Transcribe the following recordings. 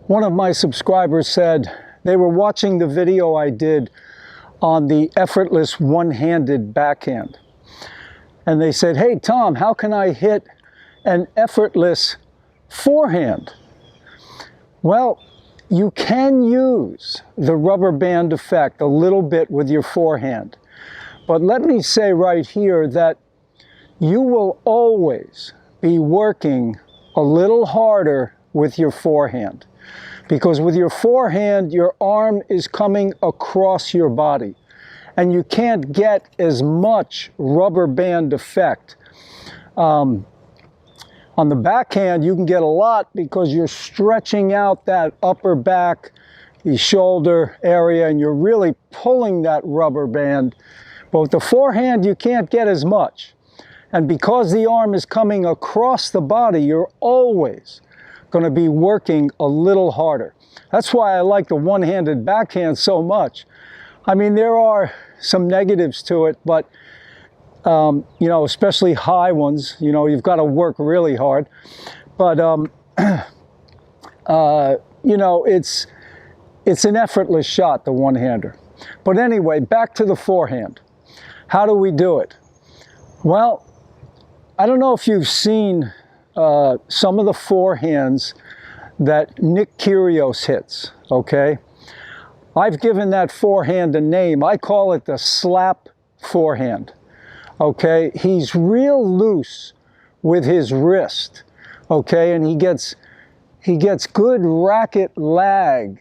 One of my subscribers said they were watching the video I did on the effortless one-handed backhand. And they said, "Hey Tom, how can I hit an effortless forehand?" Well, you can use the rubber band effect a little bit with your forehand. But let me say right here that you will always be working a little harder with your forehand. Because with your forehand, your arm is coming across your body, and you can't get as much rubber band effect. On the backhand, you can get a lot because you're stretching out that upper back, the shoulder area, and you're really pulling that rubber band. But with the forehand, you can't get as much. And because the arm is coming across the body, you're always going to be working a little harder. That's why I like the one-handed backhand so much. I mean, there are some negatives to it, but you know, especially high ones, you know, you've got to work really hard. But you know, it's an effortless shot, the one-hander. But anyway, back to the forehand. How do we do it? Well, I don't know if you've seen some of the forehands that Nick Kyrgios hits, okay? I've given that forehand a name. I call it the slap forehand, okay? He's real loose with his wrist, okay? And he gets good racket lag,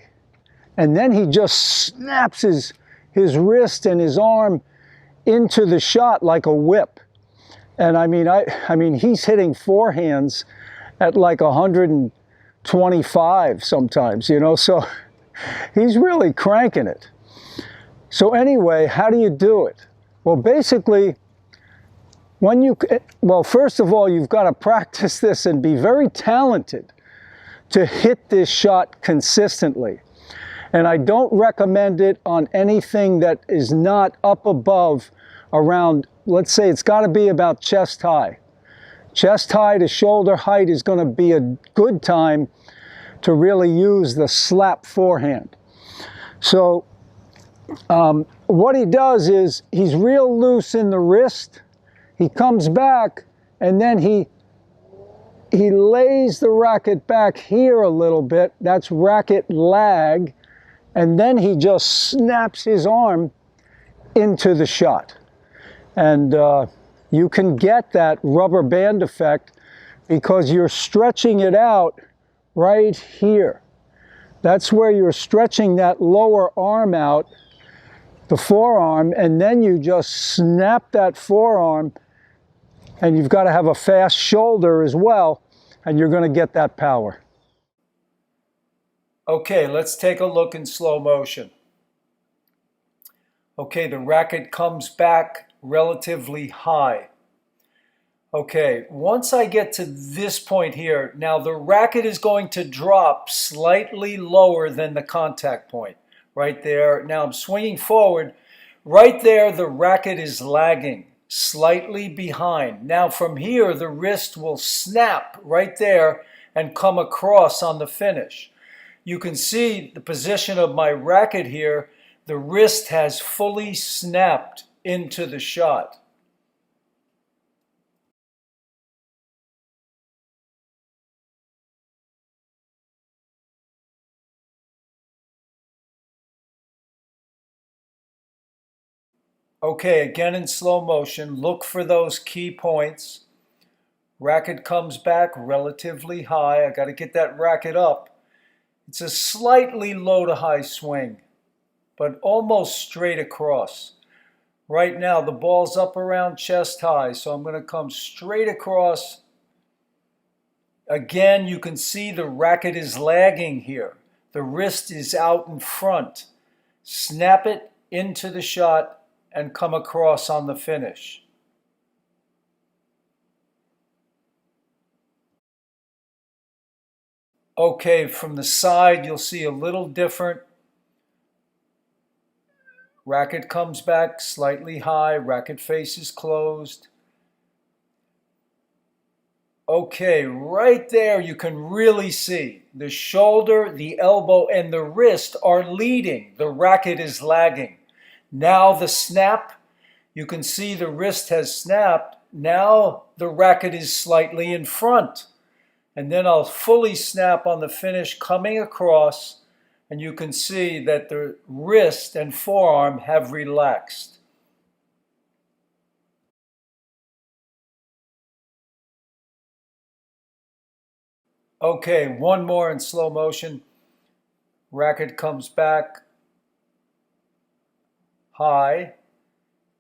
and then he just snaps his wrist and his arm into the shot like a whip. And I mean, he's hitting forehands at like 125 sometimes, you know, so he's really cranking it. So anyway, how do you do it? Well, basically, first of all, you've got to practice this and be very talented to hit this shot consistently. And I don't recommend it on anything that is not up above around, let's say it's got to be about chest high. Chest high to shoulder height is going to be a good time to really use the slap forehand. So what he does is he's real loose in the wrist. He comes back and then he lays the racket back here a little bit. That's racket lag. And then he just snaps his arm into the shot. And you can get that rubber band effect because you're stretching it out right here. That's where you're stretching that lower arm out, the forearm, and then you just snap that forearm, and you've got to have a fast shoulder as well, and you're going to get that power. Okay, let's take a look in slow motion. Okay, the racket comes back relatively high. Okay, once I get to this point here, now the racket is going to drop slightly lower than the contact point, right there. Now I'm swinging forward. Right there, the racket is lagging, slightly behind. Now from here, the wrist will snap right there and come across on the finish. You can see the position of my racket here. The wrist has fully snapped into the shot. Okay, again in slow motion, look for those key points. Racket comes back relatively high. I got to get that racket up. It's a slightly low to high swing, but almost straight across. Right now, the ball's up around chest high, so I'm going to come straight across. Again, you can see the racket is lagging here. The wrist is out in front. Snap it into the shot and come across on the finish. Okay, from the side, you'll see a little different. Racket comes back slightly high, racket face is closed. Okay, right there you can really see the shoulder, the elbow, and the wrist are leading. The racket is lagging. Now the snap, you can see the wrist has snapped. Now the racket is slightly in front. And then I'll fully snap on the finish coming across, and you can see that the wrist and forearm have relaxed. Okay, one more in slow motion. Racket comes back high.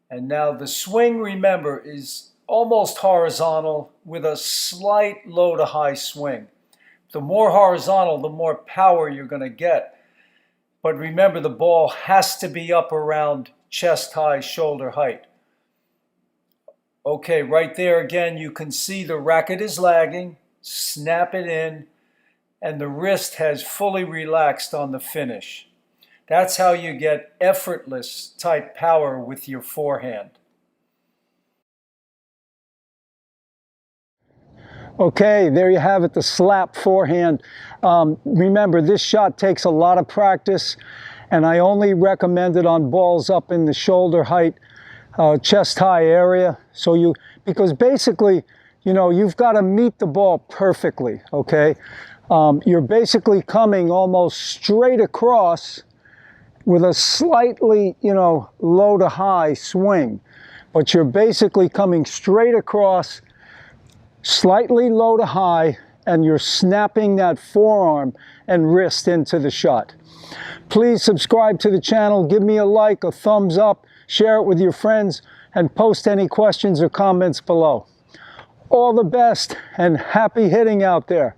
And now the swing, remember, is almost horizontal with a slight low to high swing. The more horizontal, the more power you're going to get. But remember, the ball has to be up around chest high, shoulder height. Okay, right there again, you can see the racket is lagging. Snap it in, and the wrist has fully relaxed on the finish. That's how you get effortless type power with your forehand. Okay, there you have it, the slap forehand. Remember, this shot takes a lot of practice, and I only recommend it on balls up in the shoulder height, chest high area. Because basically, you know, you've got to meet the ball perfectly, okay? You're basically coming almost straight across with a slightly, you know, low to high swing. But you're basically coming straight across, slightly low to high, and you're snapping that forearm and wrist into the shot. Please subscribe to the channel, give me a like, a thumbs up, share it with your friends, and post any questions or comments below. All the best and happy hitting out there.